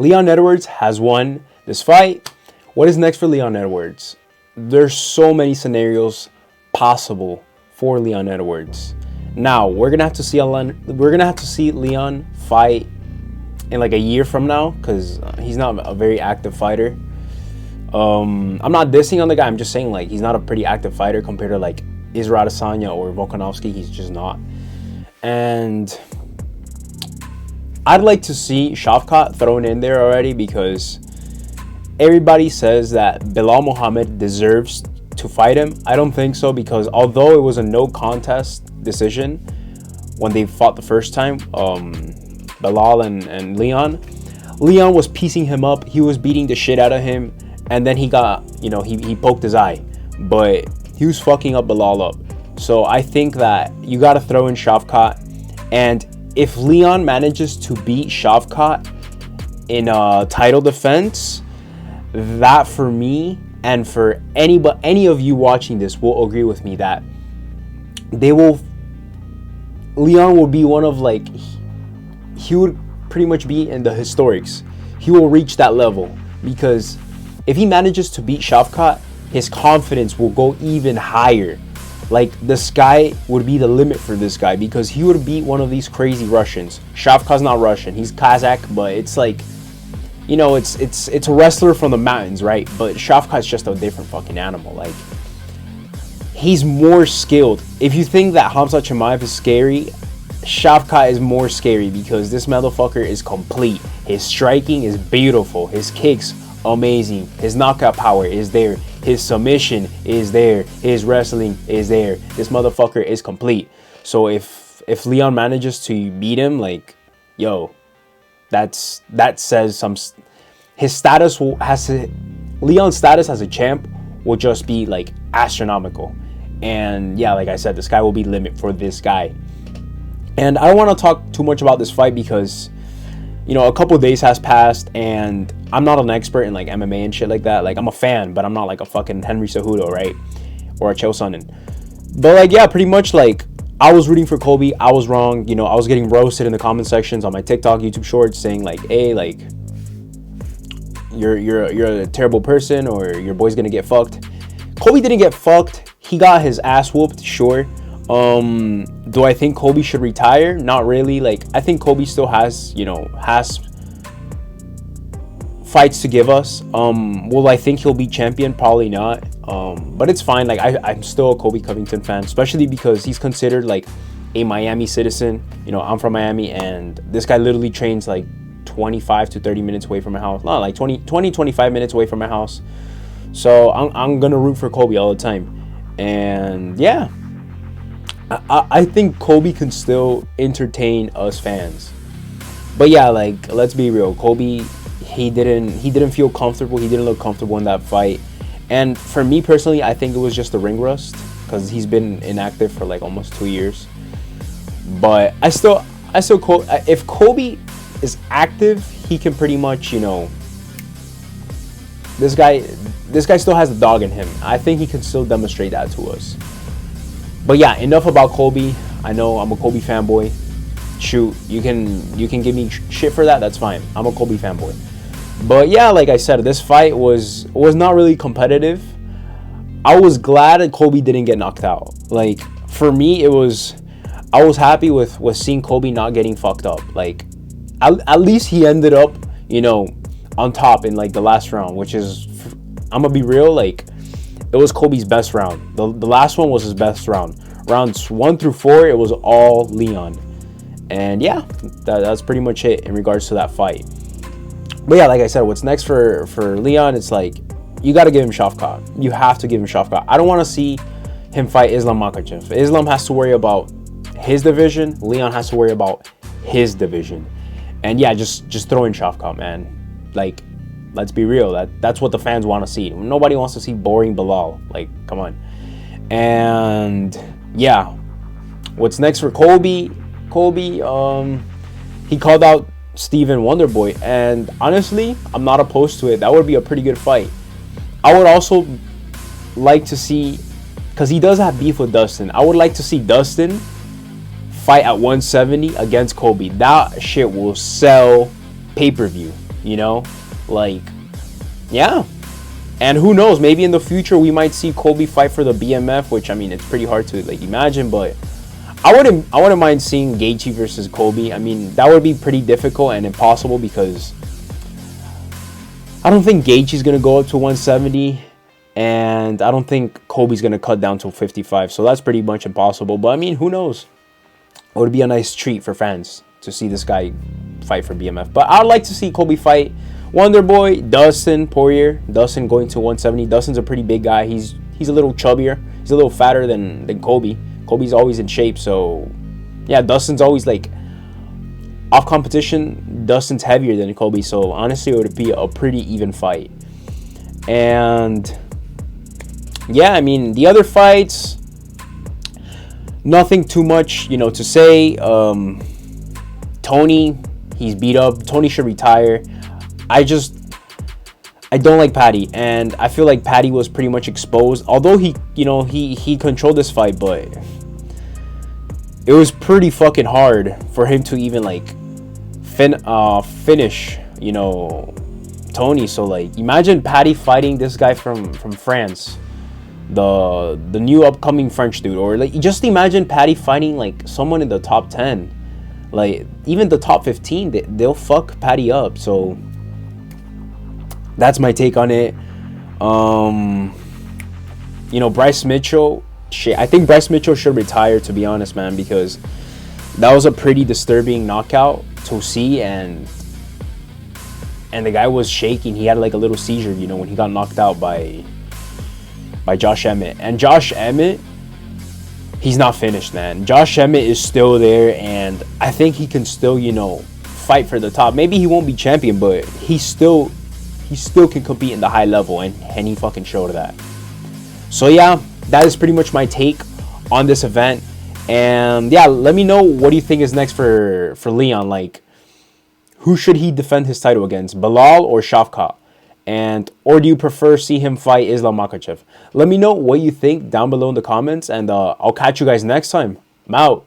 Leon Edwards has won this fight. What is next for Leon Edwards? There's so many scenarios possible for Leon Edwards. Now we're gonna have to see Leon fight in like a year from now, because he's not a very active fighter. I'm not dissing on the guy. I'm just saying, like, he's not a pretty active fighter compared to like Israel Adesanya or Volkanovski. He's just not. And I'd like to see Shavkat thrown in there already, because everybody says that Belal Muhammad deserves to fight him. I don't think so, because although it was a no contest decision when they fought the first time, Belal and Leon was piecing him up. He was beating the shit out of him, and then he got, he poked his eye, but he was fucking up Belal up. So I think that you got to throw in Shavkat, and if Leon manages to beat Shavkat in a title defense, that for me and for any of you watching this will agree with me that Leon will be one of, like, he would pretty much be in the historics. He will reach that level, because if he manages to beat Shavkat, his confidence will go even higher. Like, the sky would be the limit for this guy, because he would beat one of these crazy Russians. Shavkat's not Russian, he's Kazakh, but it's like, it's a wrestler from the mountains, right? But Shavkat's just a different fucking animal. Like, he's more skilled. If you think that Khamzat Chimaev is scary, Shavkat is more scary, because this motherfucker is complete. His striking is beautiful. His kicks, amazing. His knockout power is there. His submission is there. His wrestling is there. This motherfucker is complete. So if Leon manages to beat him, like, yo, that says some. His status Leon's status as a champ will just be like astronomical. And yeah, like I said, the sky will be the limit for this guy. And I don't want to talk too much about this fight, because a couple of days has passed, and I'm not an expert in like MMA and shit like that. Like, I'm a fan, but I'm not like a fucking Henry Cejudo, right? Or a Chael Sonnen. But like, yeah, pretty much, like, I was rooting for Colby. I was wrong. I was getting roasted in the comment sections on my TikTok, YouTube shorts, saying like, hey, like, you're a terrible person, or your boy's gonna get fucked. Colby didn't get fucked. He got his ass whooped, sure. Do I think Colby should retire? Not really. Like, I think Colby still has fights to give us. Will I think he'll be champion? Probably not. But it's fine. Like, I'm still a Colby Covington fan, especially because he's considered like a Miami citizen. I'm from Miami, and this guy literally trains like 25 to 30 minutes away from my house. Not like 25 minutes away from my house. So I'm gonna root for Colby all the time. And yeah, I think Colby can still entertain us fans. But yeah, like, let's be real. Colby, he didn't feel comfortable. He didn't look comfortable in that fight. And for me personally, I think it was just the ring rust, because he's been inactive for like almost 2 years. But I still if Colby is active, he can pretty much, this guy still has the dog in him. I think he can still demonstrate that to us. But yeah, enough about Colby. I know I'm a Colby fanboy. Shoot, you can give me shit for that. That's fine. I'm a Colby fanboy. But yeah, like I said, this fight was not really competitive. I was glad that Colby didn't get knocked out. Like, for me, I was happy with seeing Colby not getting fucked up. Like, at least he ended up, on top in like the last round, which is, I'm gonna be real, like, it was Colby's best round. The last one was his best round. Rounds 1 through 4, it was all Leon. And yeah, that's pretty much it in regards to that fight. But yeah, like I said, what's next for Leon, it's like, you got to give him Shavkat. You have to give him Shavkat. I don't want to see him fight Islam Makhachev. Islam has to worry about his division. Leon has to worry about his division. And yeah, just throw in Shavkat, man. Like, let's be real. That's what the fans want to see. Nobody wants to see boring Belal. Like, come on. And yeah, what's next for Colby? He called out Steven Wonderboy, and honestly, I'm not opposed to it. That would be a pretty good fight. I would also like to see, because he does have beef with Dustin, I would like to see Dustin fight at 170 against Colby. That shit will sell pay-per-view. You know, like, yeah. And who knows? Maybe in the future we might see Colby fight for the BMF, which I mean it's pretty hard to like imagine, but I wouldn't mind seeing Gaethje versus Colby. I mean that would be pretty difficult and impossible because I don't think Gaethje's gonna go up to 170, and I don't think Colby's gonna cut down to 55. So that's pretty much impossible. But I mean, who knows? It would be a nice treat for fans to see this guy fight for BMF. But I'd like to see Colby fight Wonder Boy, Dustin Poirier. Dustin going to 170. Dustin's a pretty big guy. He's a little chubbier. He's a little fatter than Colby. Colby's always in shape. So yeah, Dustin's always like off competition. Dustin's heavier than Colby. So honestly, it would be a pretty even fight. And yeah, I mean the other fights, nothing too much, to say. Tony, he's beat up. Tony should retire. I don't like Patty, and I feel like Patty was pretty much exposed. Although he controlled this fight, but it was pretty fucking hard for him to even like finish, Tony. So like, imagine Patty fighting this guy from France, the new upcoming French dude, or like just imagine Patty fighting like someone in the top 10, like even the top 15. They'll fuck Patty up. So that's my take on it. Bryce Mitchell, shit, I think Bryce Mitchell should retire, to be honest, man, because that was a pretty disturbing knockout to see, and the guy was shaking. He had like a little seizure, when he got knocked out by Josh Emmett. And Josh Emmett, he's not finished, man. Josh Emmett is still there, and I think he can still, fight for the top. Maybe he won't be champion, but he still can compete in the high level, and he fucking showed that. So yeah, that is pretty much my take on this event. And yeah, let me know what do you think is next for Leon. Like, who should he defend his title against, Belal or Shavkat? Or do you prefer see him fight Islam Makhachev? Let me know what you think down below in the comments, and I'll catch you guys next time. I'm out.